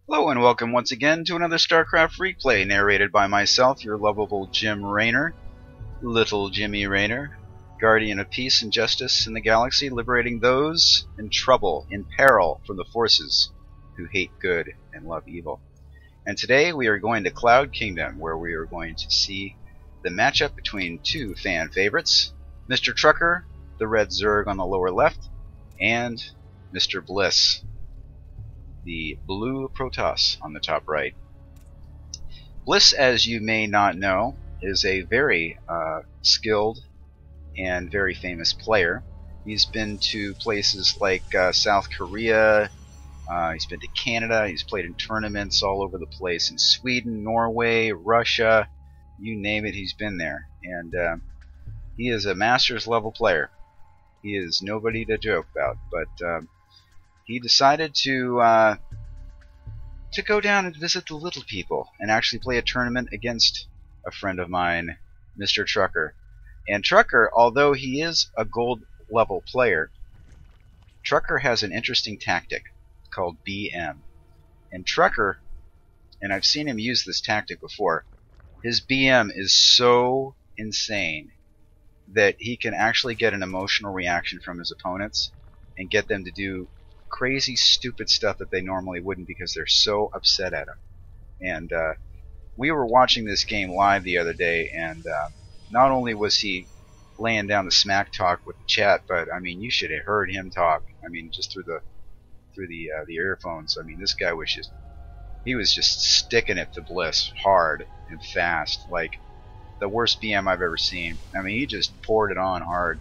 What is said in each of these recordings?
Hello and welcome once again to another StarCraft replay narrated by myself, your lovable Jim Raynor, Little Jimmy Raynor, guardian of peace and justice in the galaxy, liberating those in trouble, in peril from the forces who hate good and love evil. And today we are going to Cloud Kingdom, where we are going to see the matchup between two fan favorites, Mr. Trucker, the red Zerg on the lower left, and Mr. Bliss, the blue Protoss on the top right. Bliss, as you may not know, is a very skilled and very famous player. He's been to places like South Korea, he's been to Canada, he's played in tournaments all over the place, in Sweden, Norway, Russia, you name it, he's been there. And he is a Masters level player. He is nobody to joke about, but he decided to go down and visit the little people and actually play a tournament against a friend of mine, Mr. Trucker. And Trucker, although he is a gold level player, Trucker has an interesting tactic called BM. And Trucker, and I've seen him use this tactic before, his BM is so insane that he can actually get an emotional reaction from his opponents and get them to do crazy, stupid stuff that they normally wouldn't because they're so upset at him. And we were watching this game live the other day, and not only was he laying down the smack talk with the chat, but I mean, you should have heard him talk. I mean, just through the earphones. I mean, this guy was just sticking it to Bliss hard and fast, like the worst BM I've ever seen. I mean, he just poured it on hard.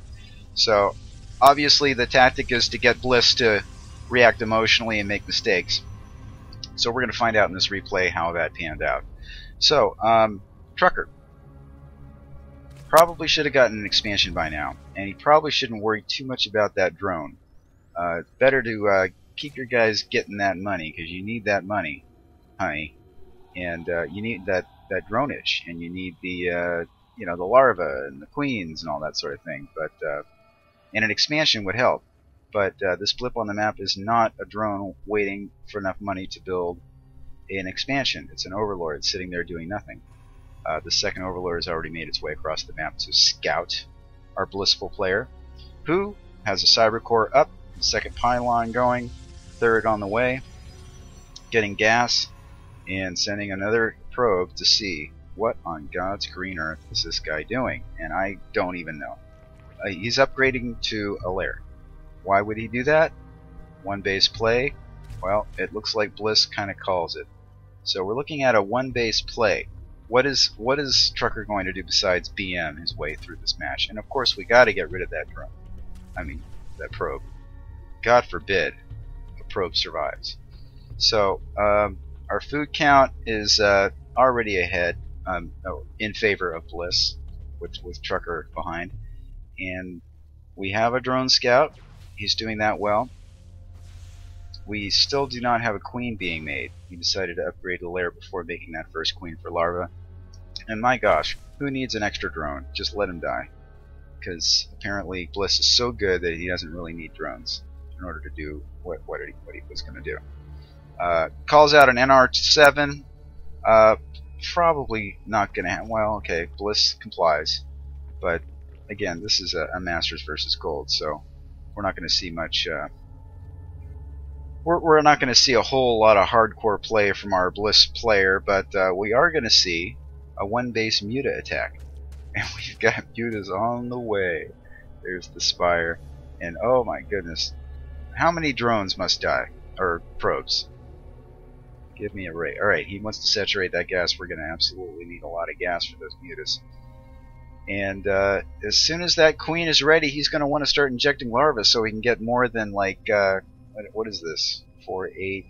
So obviously the tactic is to get Bliss to react emotionally and make mistakes. So we're going to find out in this replay how that panned out. So, Trucker probably should have gotten an expansion by now, and he probably shouldn't worry too much about that drone. Better to keep your guys getting that money, because you need that money, honey, and you need that dronage, and you need the the larva and the queens and all that sort of thing. But and an expansion would help. But this blip on the map is not a drone waiting for enough money to build an expansion. It's an overlord sitting there doing nothing. The second overlord has already made its way across the map to scout our blissful player, who has a cyber core up, second pylon going, third on the way, getting gas, and sending another probe to see what on God's green earth is this guy doing. And I don't even know. He's upgrading to a lair. Why would he do that? One base play? Well, it looks like Bliss kind of calls it. So we're looking at a one base play. What is Trucker going to do besides BM his way through this match? And of course we got to get rid of that drone. I mean, that probe. God forbid a probe survives. So our food count is already ahead, in favor of Bliss, with Trucker behind, and we have a drone scout. He's doing that well. We still do not have a queen being made. He decided to upgrade the lair before making that first queen for larva. And my gosh, who needs an extra drone? Just let him die. Because apparently Bliss is so good that he doesn't really need drones in order to do what he was going to do. Calls out an NR7. Probably not going to have... Well, okay, Bliss complies. But again, this is a Masters versus Gold, so we're not going to see much. We're not going to see a whole lot of hardcore play from our Bliss player, but we are going to see a one-base Muta attack, and we've got Mutas on the way. There's the Spire, and oh my goodness, how many drones must die, or probes? Give me a rate. All right, he wants to saturate that gas. We're going to absolutely need a lot of gas for those Mutas. And as soon as that queen is ready, he's going to want to start injecting larvae so he can get more than, like, what is this? 4, 8,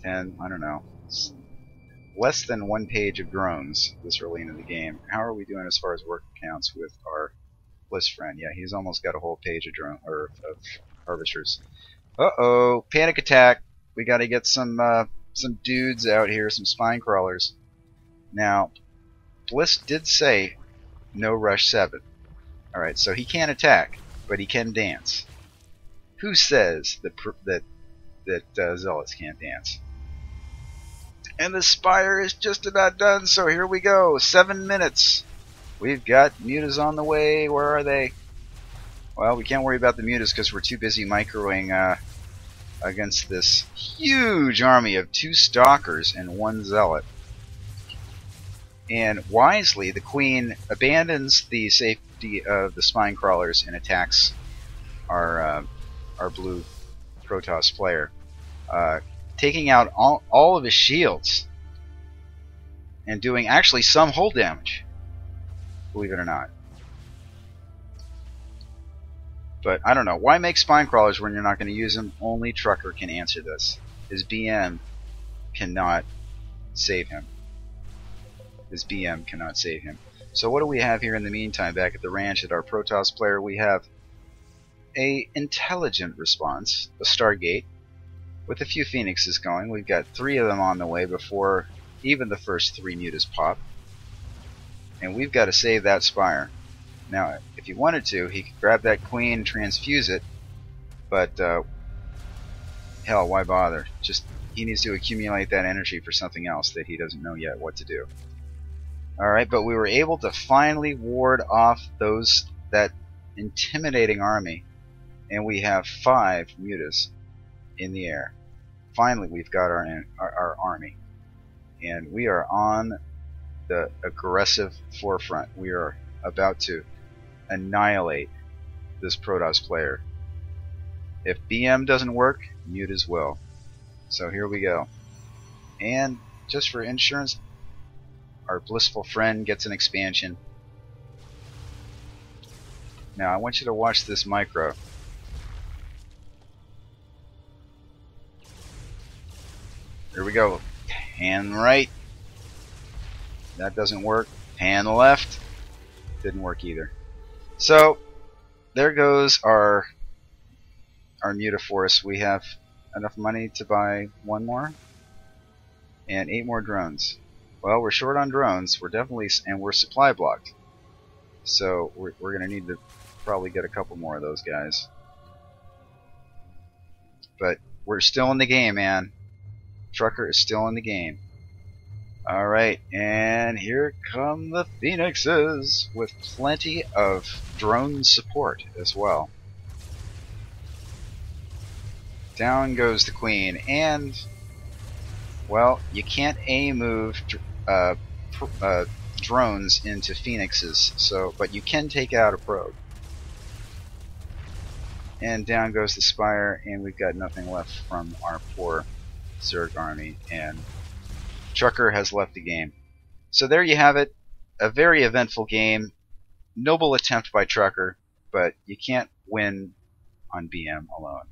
10, I don't know. It's less than one page of drones this early into the game. How are we doing as far as work counts with our Bliss friend? Yeah, he's almost got a whole page of of harvesters. Uh-oh, panic attack. We got to get some dudes out here, some spine crawlers. Now, Bliss did say no rush 7. Alright, so he can't attack, but he can dance. Who says that Zealots can't dance? And the Spire is just about done, so here we go. 7 minutes. We've got mutas on the way. Where are they? Well, we can't worry about the mutas because we're too busy microing against this huge army of 2 Stalkers and 1 Zealot. And wisely, the Queen abandons the safety of the Spine Crawlers and attacks our blue Protoss player, taking out all of his shields and doing actually some hull damage, believe it or not. But I don't know. Why make Spine Crawlers when you're not going to use them? Only Trucker can answer this. His BM cannot save him. His BM cannot save him. So what do we have here in the meantime back at the ranch at our Protoss player? We have a intelligent response, a Stargate, with a few Phoenixes going. We've got 3 of them on the way before even the first 3 mutas pop. And we've got to save that Spire. Now, if he wanted to, he could grab that Queen, transfuse it, but hell, why bother? Just he needs to accumulate that energy for something else that he doesn't know yet what to do. Alright, but we were able to finally ward off that intimidating army, and we have 5 mutas in the air. Finally, we've got our army, and we are on the aggressive forefront. We are about to annihilate this Protoss player. If BM doesn't work, mutas will. So here we go. And just for insurance, our blissful friend gets an expansion. Now I want you to watch this micro. Here we go. Pan right. That doesn't work. Pan left. Didn't work either. So there goes our Mutaforce. We have enough money to buy 1 more and 8 more drones. Well, we're short on drones. We're supply blocked. So we're gonna need to probably get a couple more of those guys. But we're still in the game, man. Trucker is still in the game. Alright, and here come the Phoenixes with plenty of drone support as well. Down goes the Queen, and well, you can't move drones into Phoenixes, but you can take out a probe. And down goes the Spire, and we've got nothing left from our poor Zerg army, and Trucker has left the game. So there you have it. A very eventful game. Noble attempt by Trucker, but you can't win on BM alone.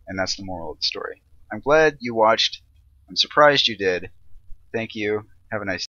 And that's the moral of the story. I'm glad you watched. I'm surprised you did. Thank you. Have a nice day.